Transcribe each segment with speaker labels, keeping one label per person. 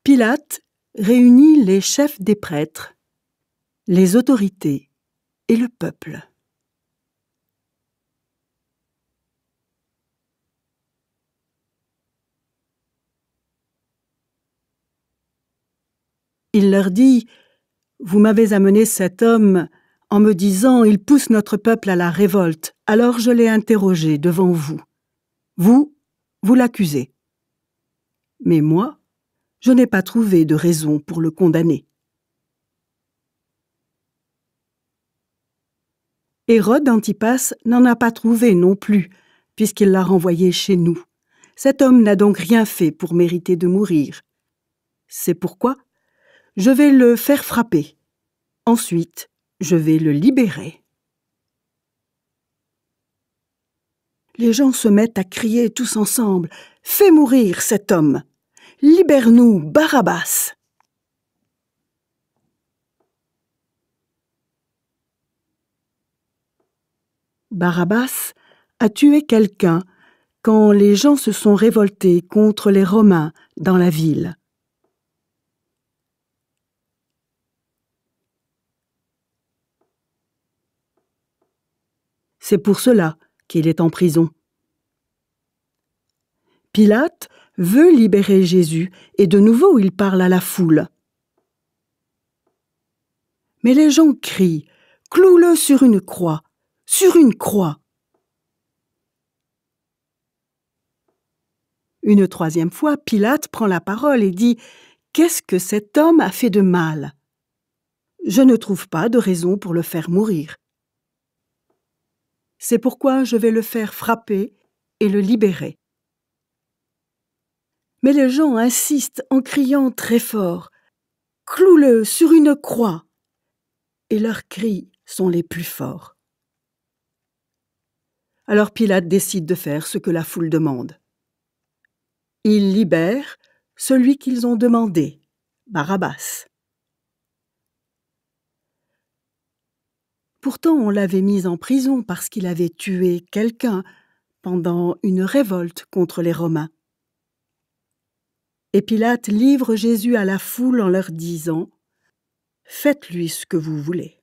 Speaker 1: Pilate réunit les chefs des prêtres, les autorités et le peuple. Il leur dit « Vous m'avez amené cet homme en me disant « Il pousse notre peuple à la révolte, alors je l'ai interrogé devant vous. Vous l'accusez. Mais moi, je n'ai pas trouvé de raison pour le condamner. » Hérode Antipas n'en a pas trouvé non plus, puisqu'il l'a renvoyé chez nous. Cet homme n'a donc rien fait pour mériter de mourir. C'est pourquoi je vais le faire frapper. Ensuite, je vais le libérer. Les gens se mettent à crier tous ensemble « Fais mourir cet homme! Libère-nous, Barabbas !» Barabbas a tué quelqu'un quand les gens se sont révoltés contre les Romains dans la ville. C'est pour cela qu'il est en prison. Pilate veut libérer Jésus et de nouveau il parle à la foule. Mais les gens crient « Cloue-le sur une croix, sur une croix !» Une troisième fois, Pilate prend la parole et dit « Qu'est-ce que cet homme a fait de mal ? Je ne trouve pas de raison pour le faire mourir. C'est pourquoi je vais le faire frapper et le libérer. » Mais les gens insistent en criant très fort « Cloue-le sur une croix !» Et leurs cris sont les plus forts. Alors Pilate décide de faire ce que la foule demande. Il libère celui qu'ils ont demandé, Barabbas. Pourtant, on l'avait mis en prison parce qu'il avait tué quelqu'un pendant une révolte contre les Romains. Et Pilate livre Jésus à la foule en leur disant « Faites-lui ce que vous voulez. »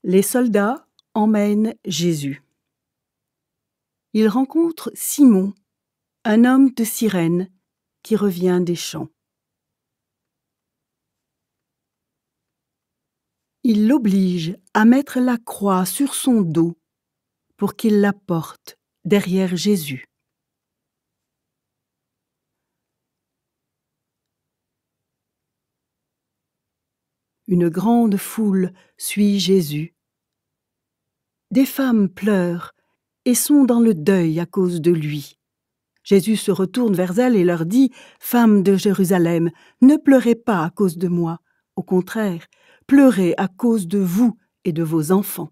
Speaker 1: Les soldats emmènent Jésus. Ils rencontrent Simon, un homme de Cyrène qui revient des champs. Ils l'obligent à mettre la croix sur son dos pour qu'il la porte derrière Jésus. Une grande foule suit Jésus. Des femmes pleurent et sont dans le deuil à cause de lui. Jésus se retourne vers elles et leur dit « Femmes de Jérusalem, ne pleurez pas à cause de moi. Au contraire, pleurez à cause de vous et de vos enfants.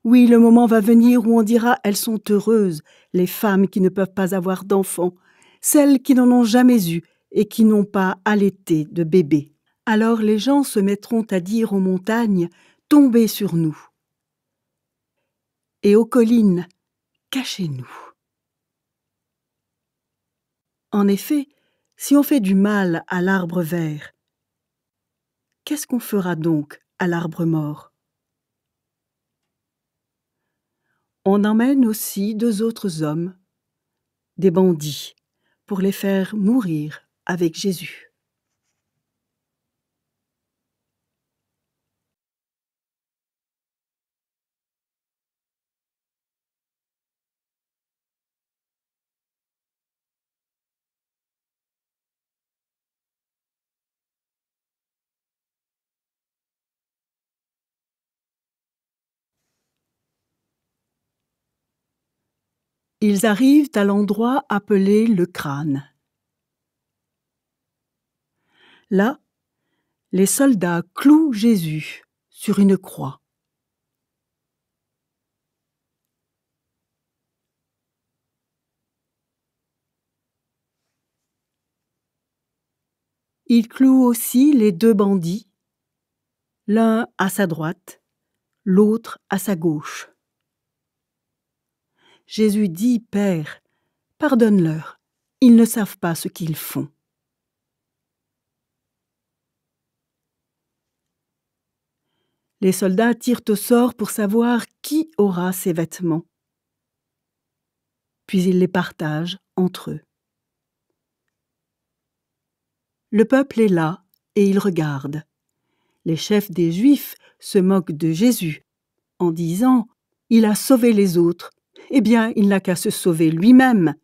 Speaker 1: Oui, le moment va venir où on dira « Elles sont heureuses, les femmes qui ne peuvent pas avoir d'enfants, celles qui n'en ont jamais eu et qui n'ont pas allaité de bébé. » Alors les gens se mettront à dire aux montagnes « Tombez sur nous » et aux collines « Cachez-nous ». En effet, si on fait du mal à l'arbre vert, qu'est-ce qu'on fera donc à l'arbre mort? On emmène aussi 2 autres hommes, des bandits, pour les faire mourir avec Jésus. Ils arrivent à l'endroit appelé le crâne. Là, les soldats clouent Jésus sur une croix. Il cloue aussi les 2 bandits, l'un à sa droite, l'autre à sa gauche. Jésus dit, « Père, pardonne-leur, ils ne savent pas ce qu'ils font. » Les soldats tirent au sort pour savoir qui aura ces vêtements. Puis ils les partagent entre eux. Le peuple est là et il regarde. Les chefs des Juifs se moquent de Jésus en disant « Il a sauvé les autres, eh bien il n'a qu'à se sauver lui-même. »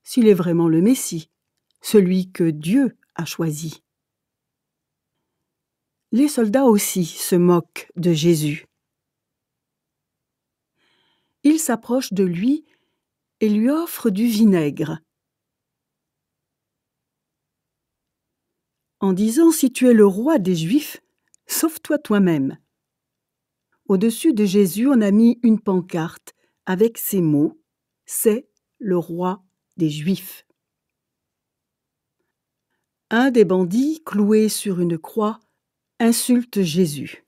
Speaker 1: S'il est vraiment le Messie, celui que Dieu a choisi. Les soldats aussi se moquent de Jésus. Ils s'approchent de lui et lui offrent du vinaigre. En disant « Si tu es le roi des Juifs, sauve-toi toi-même. » Au-dessus de Jésus, on a mis une pancarte avec ces mots « C'est le roi des Juifs. » Un des bandits, cloué sur une croix, insulte Jésus.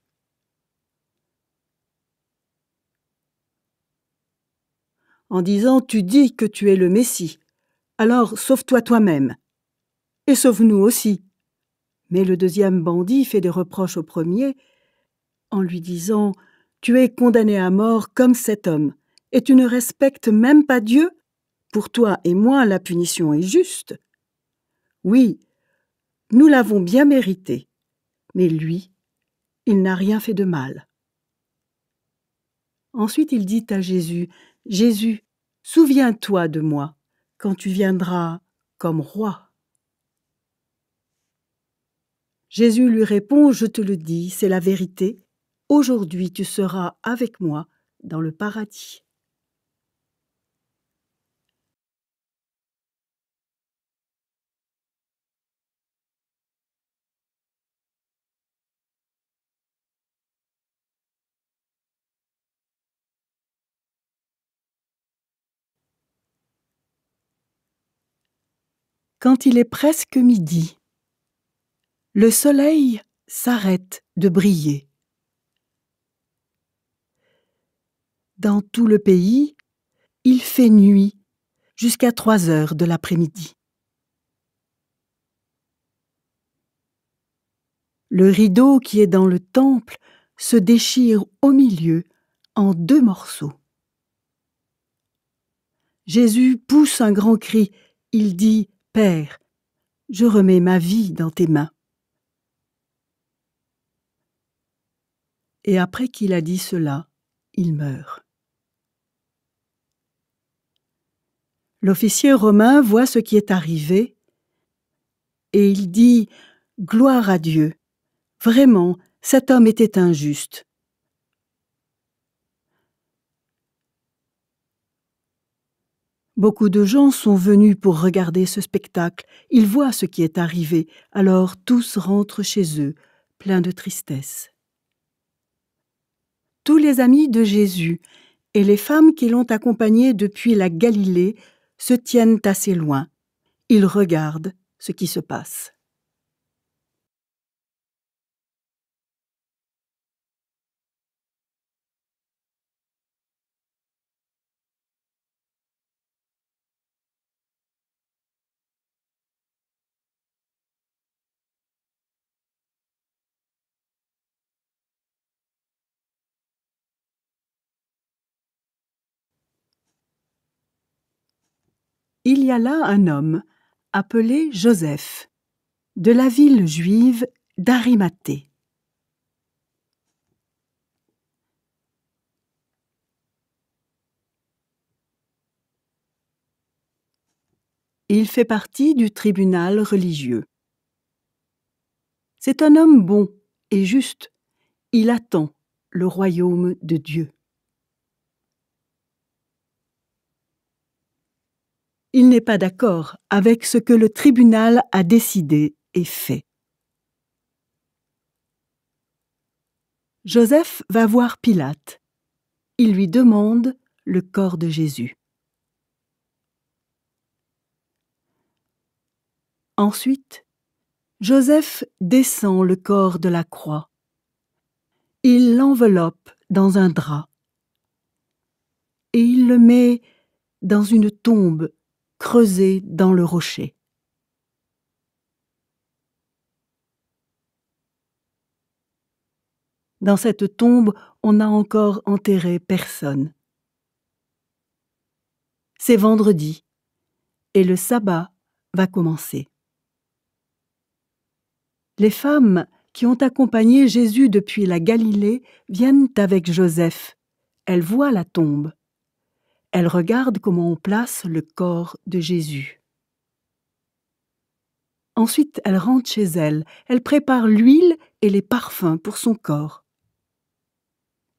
Speaker 1: En disant « Tu dis que tu es le Messie, alors sauve-toi toi-même, et sauve-nous aussi. » Mais le deuxième bandit fait des reproches au premier en lui disant « Tu es condamné à mort comme cet homme, et tu ne respectes même pas Dieu. Pour toi et moi, la punition est juste. Oui, nous l'avons bien mérité, mais lui, il n'a rien fait de mal. » Ensuite, il dit à Jésus « Jésus, souviens-toi de moi quand tu viendras comme roi. » Jésus lui répond « Je te le dis, c'est la vérité. Aujourd'hui, tu seras avec moi dans le paradis. » Quand il est presque midi, le soleil s'arrête de briller. Dans tout le pays, il fait nuit jusqu'à 3 heures de l'après-midi. Le rideau qui est dans le temple se déchire au milieu en 2 morceaux. Jésus pousse un grand cri. Il dit « Père, je remets ma vie dans tes mains. » Et après qu'il a dit cela, il meurt. L'officier romain voit ce qui est arrivé et il dit « Gloire à Dieu, vraiment, cet homme était injuste. » Beaucoup de gens sont venus pour regarder ce spectacle. Ils voient ce qui est arrivé, alors tous rentrent chez eux, pleins de tristesse. Tous les amis de Jésus et les femmes qui l'ont accompagné depuis la Galilée se tiennent assez loin. Ils regardent ce qui se passe. Il y a là un homme appelé Joseph, de la ville juive d'Arimathée. Il fait partie du tribunal religieux. C'est un homme bon et juste. Il attend le royaume de Dieu. Il n'est pas d'accord avec ce que le tribunal a décidé et fait. Joseph va voir Pilate. Il lui demande le corps de Jésus. Ensuite, Joseph descend le corps de la croix. Il l'enveloppe dans un drap et il le met dans une tombe creusée dans le rocher. Dans cette tombe, on n'a encore enterré personne. C'est vendredi et le sabbat va commencer. Les femmes qui ont accompagné Jésus depuis la Galilée viennent avec Joseph. Elles voient la tombe. Elles regardent comment on place le corps de Jésus. Ensuite, elles rentrent chez elles. Elles préparent l'huile et les parfums pour son corps.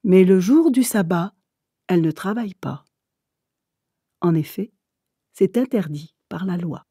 Speaker 1: Mais le jour du sabbat, elles ne travaillent pas. En effet, c'est interdit par la loi.